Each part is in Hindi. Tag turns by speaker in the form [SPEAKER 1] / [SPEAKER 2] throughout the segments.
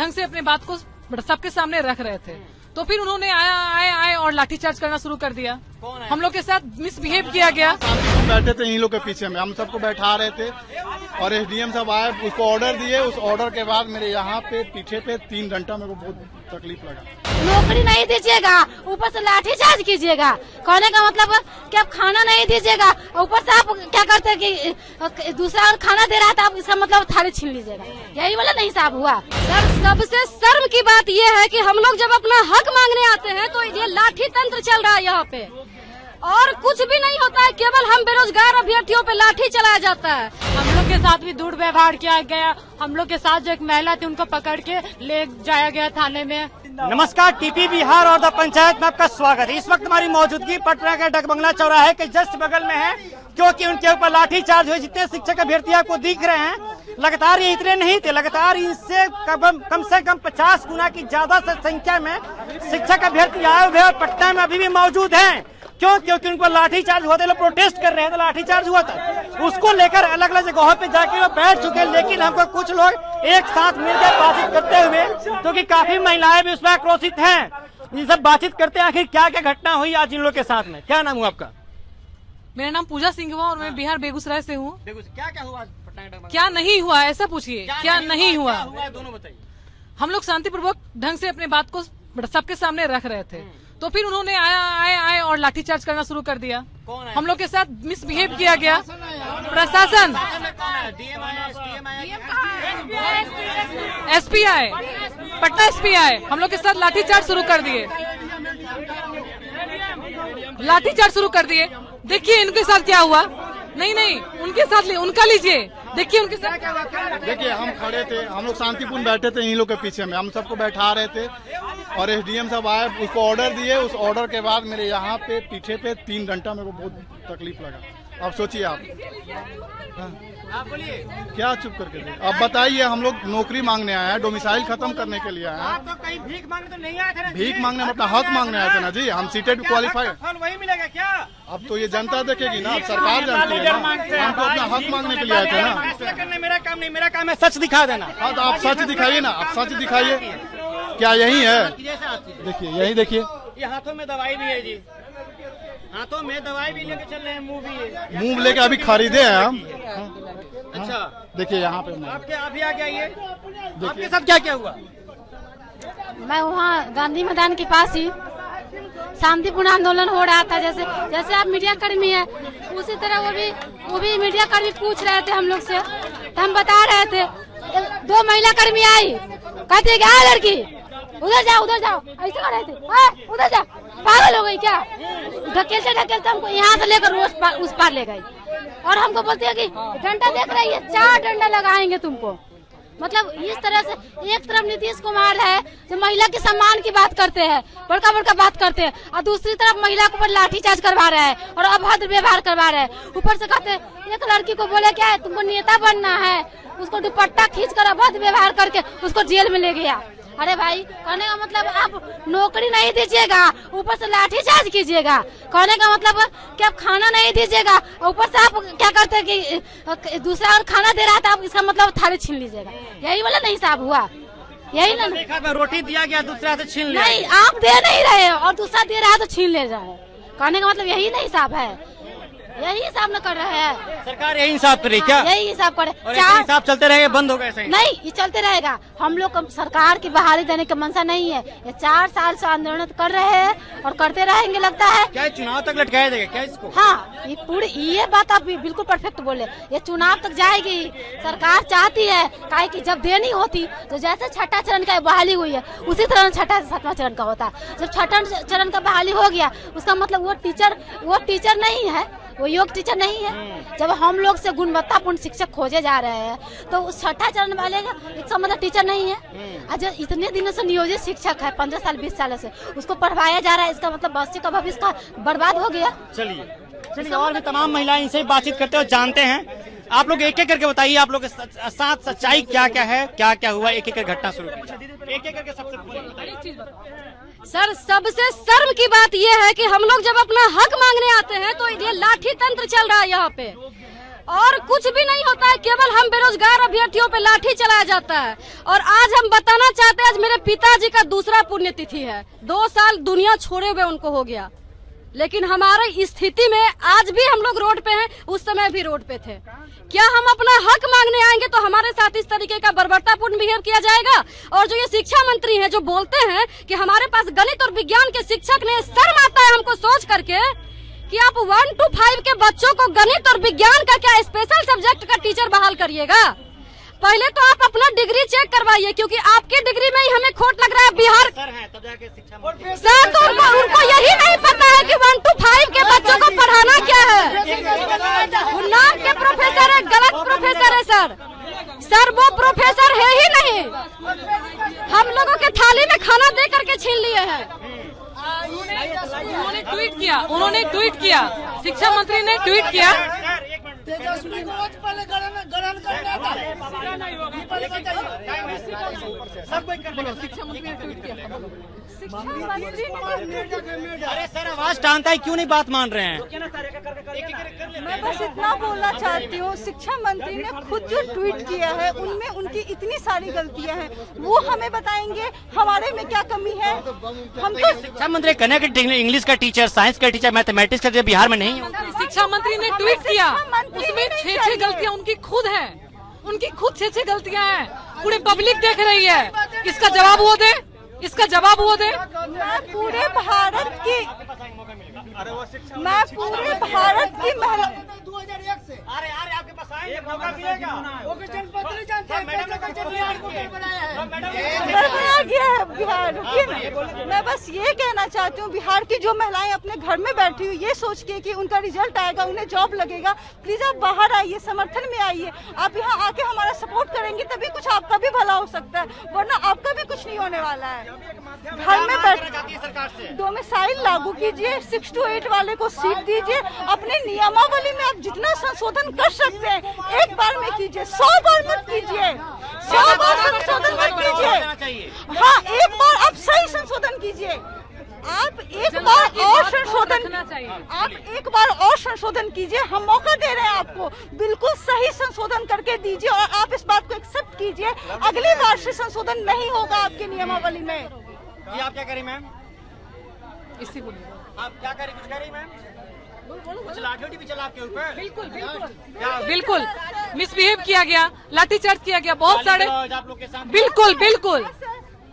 [SPEAKER 1] ढंग से अपने बात को सबके सामने रख रहे थे, तो फिर उन्होंने आए और लाठीचार्ज करना शुरू कर दिया। हम लोग के साथ मिसबिहेव किया गया।
[SPEAKER 2] बैठे थे इन लोग के पीछे में, हम सबको बैठा रहे थे और एसडीएम साहब आए, उसको ऑर्डर दिए। उस ऑर्डर के बाद मेरे यहाँ पे पीछे पे 3 घंटा मेरे को बहुत तकलीफ लगा।
[SPEAKER 3] नौकरी नहीं दीजिएगा, ऊपर से लाठीचार्ज कीजिएगा। कहने का मतलब कि आप खाना नहीं दीजिएगा, ऊपर से आप क्या करते हैं कि दूसरा खाना दे रहा था, आप इसका मतलब थाली छीन लीजिएगा। यही वाला नहीं साहब हुआ। सर, सबसे शर्म की बात ये है कि हम लोग जब अपना हक मांगने आते हैं तो ये लाठी तंत्र चल रहा है यहाँ पे, और कुछ भी नहीं होता है, केवल हम बेरोजगार अभ्यर्थियों पे लाठी चलाया जाता है।
[SPEAKER 1] हम लोग के साथ भी दुर्व्यवहार किया गया। हम लोग के साथ जो एक महिला थी उनको पकड़ के ले जाया गया थाने में।
[SPEAKER 4] नमस्कार, टीपी बिहार और द पंचायत में आपका स्वागत है। इस वक्त हमारी मौजूदगी पटना के डकबंगला चौराहे के जस्ट बगल में है, क्योंकि उनके ऊपर लाठीचार्ज हुए। जितने शिक्षक अभ्यर्थी आपको दिख रहे हैं, लगातार ये इतने नहीं थे, लगातार इससे कम से कम 50 गुना की ज्यादा संख्या में शिक्षक अभ्यर्थी आए हुए और पटना में अभी भी मौजूद हैं। क्यों? क्योंकि उनको लाठीचार्ज हुआ था, लोग प्रोटेस्ट कर रहे थे, लाठीचार्ज हुआ था। उसको लेकर अलग अलग जगहों पे जाके वो बैठ चुके हैं, लेकिन हमको कुछ लोग एक साथ मिलकर बातचीत करते हुए, क्योंकि काफी महिलाएं भी उसमें आक्रोशित हैं, ये सब बातचीत करते हैं आखिर क्या क्या घटना हुई आज इन लोग के साथ में। क्या नाम हुआ आपका?
[SPEAKER 1] मेरा नाम पूजा सिंह हुआ और मैं बिहार बेगूसराय से हूँ।
[SPEAKER 4] क्या क्या हुआ पटना?
[SPEAKER 1] क्या नहीं हुआ ऐसा पूछिए, क्या नहीं हुआ
[SPEAKER 4] दोनों बताइए।
[SPEAKER 1] हम लोग शांतिपूर्वक ढंग से अपने बात को सबके सामने रख रहे थे, तो फिर उन्होंने आए और लाठीचार्ज करना शुरू कर दिया। हम लोग के साथ मिसबिहेव किया गया। प्रशासन, एसपी आए, पटना एसपी आए, हम लोग के साथ लाठीचार्ज शुरू कर दिए। लाठीचार्ज शुरू कर दिए। देखिए इनके साथ क्या हुआ। नहीं, उनके साथ उनका लीजिए, देखिए उनके साथ क्या हुआ।
[SPEAKER 2] देखिए हम खड़े थे, हम लोग शांतिपूर्ण बैठे थे इन लोग के पीछे में, हम सबको बैठा रहे थे और एसडीएम साहब आए, उसको ऑर्डर दिए। उस ऑर्डर के बाद मेरे यहाँ पे पीछे पे 3 घंटा मेरे को बहुत तकलीफ लगा। अब सोचिए आप बोलिए क्या चुप करके दे। अब बताइए, हम लोग नौकरी मांगने आए हैं, डोमिसाइल खत्म करने के लिए आए हैं।
[SPEAKER 4] तो कहीं भीख मांगने तो नहीं आए थे?
[SPEAKER 2] भीख मांगने में अपना हक मांगने आए थे ना जी। हम सीटेड क्वालिफाई,
[SPEAKER 4] वही मिलेगा क्या?
[SPEAKER 2] अब तो ये जनता देखेगी ना, अब सरकार जानती है ना। हम तो अपना हक मांगने के लिए आए थे ना।
[SPEAKER 4] फैसला करना मेरा काम नहीं, मेरा काम है सच दिखा देना।
[SPEAKER 2] हाँ तो आप सच दिखाइए ना, आप सच दिखाइए। क्या यही है? देखिए यही देखिए,
[SPEAKER 4] ये हाथों में दवाई भी है जी, हाथों में दवाई भी लेके चल रहे हैं, मुंह भी है,
[SPEAKER 2] मुंह लेके अभी खरीदे हैं हम।
[SPEAKER 4] अच्छा
[SPEAKER 2] देखिए यहाँ पे
[SPEAKER 4] आपके अभी आ गया। ये आपके साथ क्या क्या हुआ?
[SPEAKER 3] मैं वहाँ गांधी मैदान के पास ही शांतिपूर्ण आंदोलन हो रहा था, जैसे आप मीडिया कर्मी है, उसी तरह वो भी मीडिया कर्मी पूछ रहे थे हम लोग से, तो हम बता रहे थे। 2 महिला कर्मी आई, कहती है क्या लड़की उधर जाओ ऐसे कर रहे थे, उधर जाओ, पागल हो गई क्या? ढकेलते हमको यहाँ से लेकर उस पार ले गई, और हमको बोलते हैं कि डंडा देख रही है, 4 डंडा लगाएंगे तुमको। मतलब इस तरह से एक तरफ नीतीश कुमार है जो महिला के सम्मान की बात करते हैं, बड़का बात करते हैं, और दूसरी तरफ महिला के ऊपर लाठीचार्ज करवा रहे हैं और अभद्र व्यवहार करवा रहे हैं। ऊपर से कहते हैं एक लड़की को बोले क्या है, तुमको नेता बनना है, उसको दुपट्टा खींच कर अभद्र व्यवहार करके उसको जेल में ले गया। अरे भाई, कहने का मतलब आप नौकरी नहीं दीजिएगा, ऊपर से लाठीचार्ज कीजिएगा। कहने का मतलब कि आप खाना नहीं दीजिएगा, ऊपर से आप क्या करते हैं कि दूसरा खाना दे रहा था, आप इसका मतलब थाली छीन लीजिएगा। यही वाला नहीं साहब हुआ। यही ना,
[SPEAKER 4] देखा मैं रोटी दिया गया, दूसरा से छीन लिया।
[SPEAKER 3] नहीं, आप दे नहीं रहे और दूसरा दे रहा है तो छीन ले रहा है। कहने का मतलब यही नहीं साहब है, यही हिसाब न कर रहे हैं।
[SPEAKER 4] सरकार यही हिसाब करे क्या?
[SPEAKER 3] यही हिसाब करे।
[SPEAKER 4] और हिसाब चलते रहेगा, बंद होगा ऐसे?
[SPEAKER 3] नहीं, ये चलते रहेगा। हम लोग को सरकार की बहाली देने का मंशा नहीं है। ये 4 साल से आंदोलन कर रहे हैं और करते रहेंगे लगता है।
[SPEAKER 4] क्या चुनाव तक लटकाया जाएगा क्या इसको?
[SPEAKER 3] हाँ, ये बात आप बिल्कुल परफेक्ट बोले। ये चुनाव तक जाएगी, सरकार चाहती है, काहे कि जब देनी होती तो जैसे 6ठा चरण का बहाली हुई है, उसी तरह 6ठा से 7वां चरण का होता। जब 6ठा चरण का बहाली हो गया, उसका मतलब वो टीचर नहीं है, वो योग टीचर नहीं है। जब हम लोग से गुणवत्तापूर्ण शिक्षक खोजे जा रहे हैं, तो उस 6ठा चरण वाले का इसका मतलब टीचर नहीं है। आज इतने दिनों से नियोजित शिक्षक है, 15 साल 20 साल से उसको पढ़वाया जा रहा है, इसका मतलब बच्चे का भविष्य का बर्बाद हो गया।
[SPEAKER 4] चलिए और भी तमाम महिलाएं इनसे बातचीत करते हो, जानते हैं। आप लोग एक एक करके बताइए, आप लोग के साथ सच्चाई क्या क्या है, क्या क्या हुआ, एक एक करके घटना शुरू कीजिए, एक एक करके सबसे पहले।
[SPEAKER 3] सर, सबसे शर्म की बात यह है कि हम लोग जब अपना हक मांगने आते हैं तो ये लाठी तंत्र चल रहा है यहाँ पे,
[SPEAKER 5] और कुछ भी नहीं होता है, केवल हम बेरोजगार अभ्यर्थियों पे लाठी चलाया जाता है। और आज हम बताना चाहते हैं, आज मेरे पिताजी का दूसरा पुण्यतिथि है, 2 साल दुनिया छोड़े हुए उनको हो गया, लेकिन हमारे स्थिति में आज भी हम लोग रोड पे हैं, उस समय भी रोड पे थे। क्या हम अपना हक मांगने आएंगे तो हमारे साथ इस तरीके का बर्बरतापूर्ण बिहेव किया जाएगा? और जो ये शिक्षा मंत्री हैं जो बोलते हैं कि हमारे पास गणित और विज्ञान के शिक्षक ने, शर्म आता है हमको सोच करके कि आप 1 to 5 के बच्चों को गणित और विज्ञान का क्या स्पेशल सब्जेक्ट का टीचर बहाल करिएगा? पहले तो आप अपना डिग्री चेक करवाइए, क्योंकि आपकी डिग्री में ही हमें खोट लग रहा है। बिहार सर तो उनको यही नहीं पता है कि 1 to 5 के बच्चों को पढ़ाना क्या है। वो नाम के प्रोफेसर है, गलत प्रोफेसर है सर वो प्रोफेसर है ही नहीं। हम लोगों के थाली में खाना दे करके छीन लिए हैं।
[SPEAKER 1] उन्होंने ट्वीट किया, शिक्षा मंत्री ने ट्वीट किया।
[SPEAKER 6] तेजस्वी को पहले गणन करना था।
[SPEAKER 1] शिक्षा मंत्री ने ट्वीट किया।
[SPEAKER 4] अरे सर आवाज टानता है, क्यों नहीं बात मान रहे हैं?
[SPEAKER 6] मैं बस इतना बोलना चाहती हूँ, शिक्षा मंत्री ने खुद जो ट्वीट किया है उनमें उनकी इतनी सारी गलतियाँ हैं, वो हमें बताएंगे हमारे में क्या कमी है। हम तो
[SPEAKER 4] शिक्षा मंत्री कहने के इंग्लिश का टीचर, साइंस का टीचर, मैथमेटिक्स का टीचर बिहार में नहीं है।
[SPEAKER 1] शिक्षा मंत्री ने ट्वीट किया, उसमें 6 गलतियाँ उनकी खुद है, उनकी खुद 6 गलतियाँ हैं, पूरे पब्लिक देख रही है। इसका जवाब वो दे, इसका जवाब वो दे।
[SPEAKER 6] मैं पूरे भारत की महिला 2001 से आपके पास आएंगे, मौका मिलेगा। गया है बिहार। मैं बस ये कहना चाहती हूँ, बिहार की जो महिलाएं अपने घर में बैठी हुई ये सोच के कि उनका रिजल्ट आएगा, उन्हें जॉब लगेगा, प्लीज आप बाहर आइए, समर्थन में आइए। आप यहाँ आके हमारा सपोर्ट करेंगे तभी कुछ आपका भी भला हो सकता है, वरना आपका भी कुछ नहीं होने वाला है। घर में बैठ डोमिसाइल लागू कीजिए, 6 to 8 वाले को सीट दीजिए, अपने नियमावली में आप जितना संशोधन कर सकते हैं एक बार में कीजिए, 100 बार मत कीजिए, 100 बार संशोधन मत कीजिए। हाँ, एक बार आप सही संशोधन कीजिए। आप एक बार और संशोधन कीजिए, हम मौका दे रहे हैं आपको, बिल्कुल सही संशोधन करके दीजिए और आप इस बात को एक्सेप्ट कीजिए। अगली बार से संशोधन नहीं होगा आपके नियमावली में।
[SPEAKER 4] जी आप क्या करें मैम?
[SPEAKER 1] इसी बोलिए
[SPEAKER 4] आप क्या करें, कुछ करें मैम? कुछ लाठी भी चला आपके ऊपर?
[SPEAKER 1] बिल्कुल मिसबिहेव किया गया, लाठीचार्ज किया गया, बहुत सारे
[SPEAKER 4] आप लोग के साथ।
[SPEAKER 1] बिल्कुल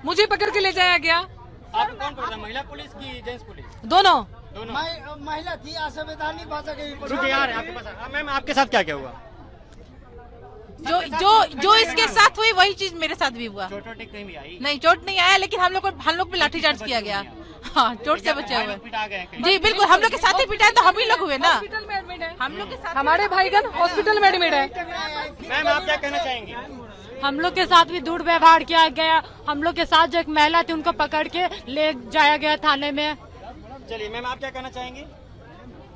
[SPEAKER 1] मुझे पकड़ के ले जाया गया।
[SPEAKER 4] आप कौन पकड़ा, महिला पुलिस की जेंट्स पुलिस?
[SPEAKER 1] दोनों।
[SPEAKER 6] महिला थी, असंवैधानिक भाषा के।
[SPEAKER 4] रुकिए यार, आपके पास मैम, आपके साथ क्या क्या हुआ?
[SPEAKER 7] जो इसके साथ हुई वही चीज मेरे साथ भी हुआ।
[SPEAKER 4] चोट कहीं भी आई?
[SPEAKER 7] नहीं, चोट नहीं आया, लेकिन हम लोग पे लाठीचार्ज किया गया। हाँ, चोट से बचे हुए। जी बिल्कुल, हम लोग के साथ ही पिटाए तो हम ही लोग हुए ना। हम लोग के साथ
[SPEAKER 1] हमारे भाईगन हॉस्पिटल में एडमिट है।
[SPEAKER 4] मैम आप क्या कहना चाहेंगे?
[SPEAKER 3] हम लोग के साथ भी दुर्व्यवहार किया गया। हम लोग के साथ जो एक महिला थी उनको पकड़ के ले जाया गया थाने में।
[SPEAKER 4] चलिए मैम, आप क्या कहना चाहेंगे?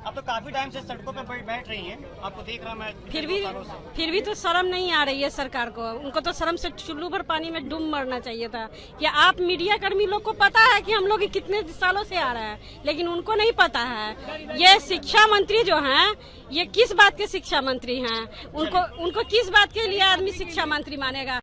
[SPEAKER 4] आप तो काफी टाइम से सड़कों पे बैठ रही हैं, आपको देख रहा मैं।
[SPEAKER 5] फिर भी तो शर्म नहीं आ रही है सरकार को। उनको तो शर्म से चुल्लू भर पानी में डूब मरना चाहिए था। कि आप मीडिया कर्मी लोग को पता है कि हम लोग कितने सालों से आ रहे हैं, लेकिन उनको नहीं पता है। ये शिक्षा मंत्री जो हैं, ये किस बात के शिक्षा मंत्री हैं? उनको किस बात के लिए आदमी शिक्षा मंत्री मानेगा?